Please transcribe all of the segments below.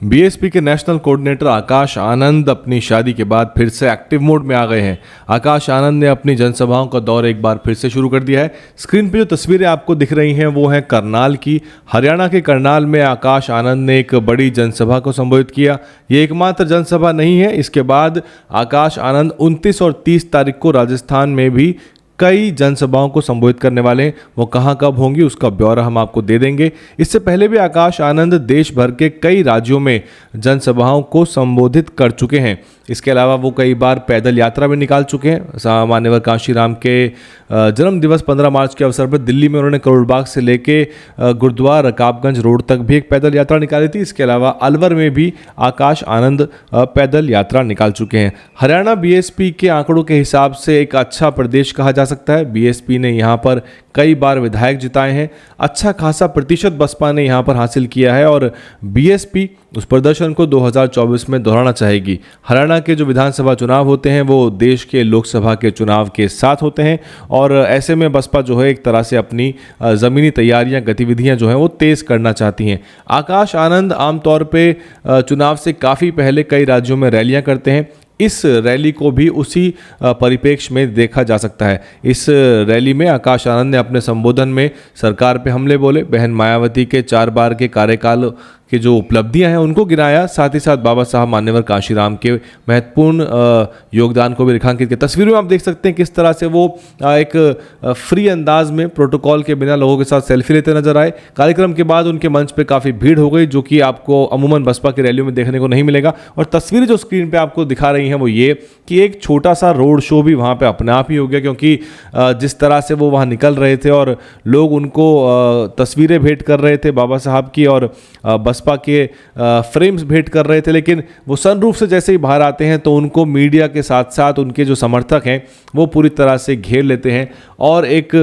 BSP के national coordinator Akash Anand अपनी शादी के बाद फिर से एक्टिव मोड में आ गए हैं। आकाश आनंद ने अपनी जनसभाओं का दौर एक बार फिर से शुरू कर दिया है। स्क्रीन पे जो तस्वीरें आपको दिख रही हैं वो हैं करनाल की। हरियाणा के करनाल में आकाश आनंद ने एक बड़ी जनसभा को संबोधित किया। ये एकमात्र जनसभा नहीं है, इसके बाद आकाश आनंद 29 और 30 तारीख को राजस्थान में भी कई जनसभाओं को संबोधित करने वाले हैं। वो कहां कब होंगी उसका ब्यौरा हम आपको दे देंगे। इससे पहले भी आकाश आनंद देश भर के कई राज्यों में जनसभाओं को संबोधित कर चुके हैं। इसके अलावा वो कई बार पैदल यात्रा भी निकाल चुके हैं। मान्यवर कांशीराम के जन्म दिवस 15 मार्च के अवसर पर दिल्ली में उन्होंने करोल बाग से लेके गुरुद्वारा रकाबगंज रोड तक भी एक पैदल यात्रा निकाली थी। इसके अलावा अलवर में भी आकाश आनंद पैदल यात्रा निकाल चुके हैं। हरियाणा बीएसपी के आंकड़ों के हिसाब से एक अच्छा प्रदेश कहा जा सकता है। बीएसपी ने यहाँ पर कई बार विधायक जिताए हैं। अच्छा खासा प्रतिशत बसपा ने यहाँ पर हासिल किया है और बीएसपी उस प्रदर्शन को 2024 में दोहराना चाहेगी। हरियाणा के जो विधानसभा चुनाव होते हैं वो देश के लोकसभा के चुनाव के साथ होते हैं और ऐसे में बसपा जो है एक तरह से अपनी ज़मीनी तैयारियां गतिविधियां जो हैं वो तेज़ करना चाहती हैं। आकाश आनंद आमतौर पे चुनाव से काफ़ी पहले कई राज्यों में रैलियां करते हैं। इस रैली को भी उसी परिप्रेक्ष्य में देखा जा सकता है। इस रैली में आकाश आनंद ने अपने संबोधन में सरकार पे हमले बोले, बहन मायावती के 4 बार के कार्यकाल की जो उपलब्धियां हैं उनको गिनाया, साथ ही साथ बाबा साहब मान्यवर कांशीराम के महत्वपूर्ण योगदान को भी रेखांकित किया। तस्वीरों में आप देख सकते हैं किस तरह से वो एक फ्री अंदाज में प्रोटोकॉल के बिना लोगों के साथ सेल्फी लेते नजर आए। कार्यक्रम के बाद उनके मंच पे काफ़ी भीड़ हो गई, जो कि आपको अमूमन बसपा की रैलियों में देखने को नहीं मिलेगा। और तस्वीरें जो स्क्रीन पर आपको दिखा रही हैं वो ये कि एक छोटा सा रोड शो भी वहाँ पर अपने आप ही हो गया, क्योंकि जिस तरह से वो वहाँ निकल रहे थे और लोग उनको तस्वीरें भेंट कर रहे थे बाबा साहब की और बसपा के फ्रेम्स भेंट कर रहे थे। लेकिन वो सनरूफ से जैसे ही बाहर आते हैं तो उनको मीडिया के साथ साथ उनके जो समर्थक हैं वो पूरी तरह से घेर लेते हैं और एक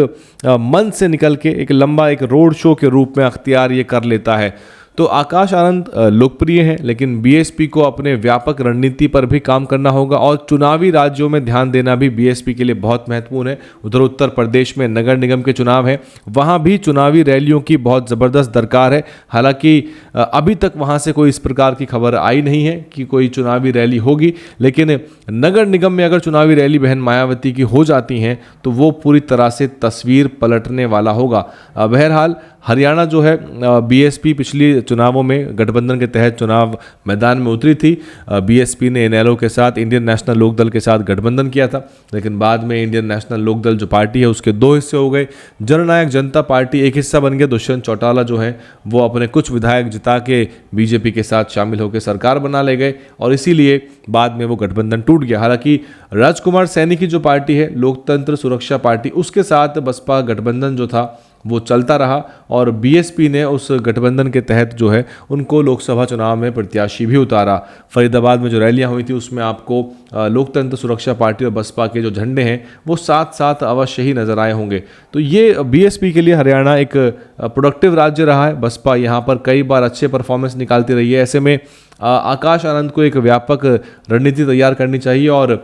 मंच से निकल के एक लंबा एक रोड शो के रूप में अख्तियार ये कर लेता है। तो आकाश आनंद लोकप्रिय हैं, लेकिन बीएसपी को अपने व्यापक रणनीति पर भी काम करना होगा और चुनावी राज्यों में ध्यान देना भी बीएसपी के लिए बहुत महत्वपूर्ण है। उधर उत्तर प्रदेश में नगर निगम के चुनाव हैं, वहाँ भी चुनावी रैलियों की बहुत ज़बरदस्त दरकार है। हालांकि अभी तक वहाँ से कोई इस प्रकार की खबर आई नहीं है कि कोई चुनावी रैली होगी, लेकिन नगर निगम में अगर चुनावी रैली बहन मायावती की हो जाती हैं तो वो पूरी तरह से तस्वीर पलटने वाला होगा। बहरहाल हरियाणा जो है बीएसपी पिछली चुनावों में गठबंधन के तहत चुनाव मैदान में उतरी थी। बीएसपी ने इनेलो के साथ इंडियन नेशनल लोकदल के साथ गठबंधन किया था, लेकिन बाद में इंडियन नेशनल लोकदल जो पार्टी है उसके 2 हिस्से हो गए। जननायक जनता पार्टी एक हिस्सा बन गया। दुष्यंत चौटाला जो है वो अपने कुछ विधायक जिता के बीजेपी के साथ शामिल होकर सरकार बना ले गए और इसीलिए बाद में वो गठबंधन टूट गया। हालांकि राजकुमार सैनी की जो पार्टी है लोकतंत्र सुरक्षा पार्टी, उसके साथ बसपा गठबंधन जो था वो चलता रहा और बीएसपी ने उस गठबंधन के तहत जो है उनको लोकसभा चुनाव में प्रत्याशी भी उतारा। फरीदाबाद में जो रैलियां हुई थी उसमें आपको लोकतंत्र सुरक्षा पार्टी और बसपा के जो झंडे हैं वो साथ साथ अवश्य ही नजर आए होंगे। तो ये बीएसपी के लिए हरियाणा एक प्रोडक्टिव राज्य रहा है। बसपा यहाँ पर कई बार अच्छे परफॉर्मेंस निकालती रही है। ऐसे में आकाश आनंद को एक व्यापक रणनीति तैयार करनी चाहिए और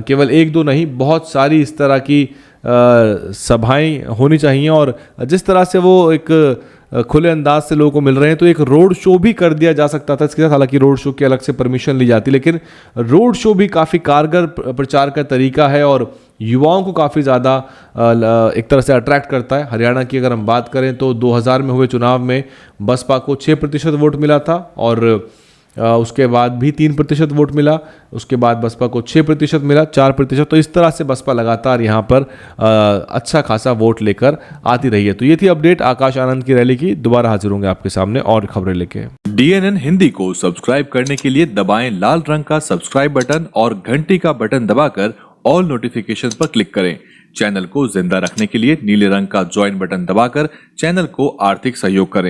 केवल 1-2 नहीं, बहुत सारी इस तरह की सभाएं होनी चाहिए। और जिस तरह से वो एक खुले अंदाज से लोगों को मिल रहे हैं तो एक रोड शो भी कर दिया जा सकता था इसके साथ। हालांकि रोड शो की अलग से परमिशन ली जाती, लेकिन रोड शो भी काफ़ी कारगर प्रचार का तरीका है और युवाओं को काफ़ी ज़्यादा एक तरह से अट्रैक्ट करता है। हरियाणा की अगर हम बात करें तो 2000 में हुए चुनाव में बसपा को 6% वोट मिला था और उसके बाद भी 3% वोट मिला, उसके बाद बसपा को 6% मिला, 4%। तो इस तरह से बसपा लगातार यहाँ पर अच्छा खासा वोट लेकर आती रही है। तो ये थी अपडेट आकाश आनंद की रैली की। दोबारा हाजिर होंगे आपके सामने और खबरें लेके। DNN हिंदी को सब्सक्राइब करने के लिए दबाएं लाल रंग का सब्सक्राइब बटन और घंटी का बटन दबाकर ऑल नोटिफिकेशन पर क्लिक करें। चैनल को जिंदा रखने के लिए नीले रंग का ज्वाइन बटन दबाकर चैनल को आर्थिक सहयोग करें।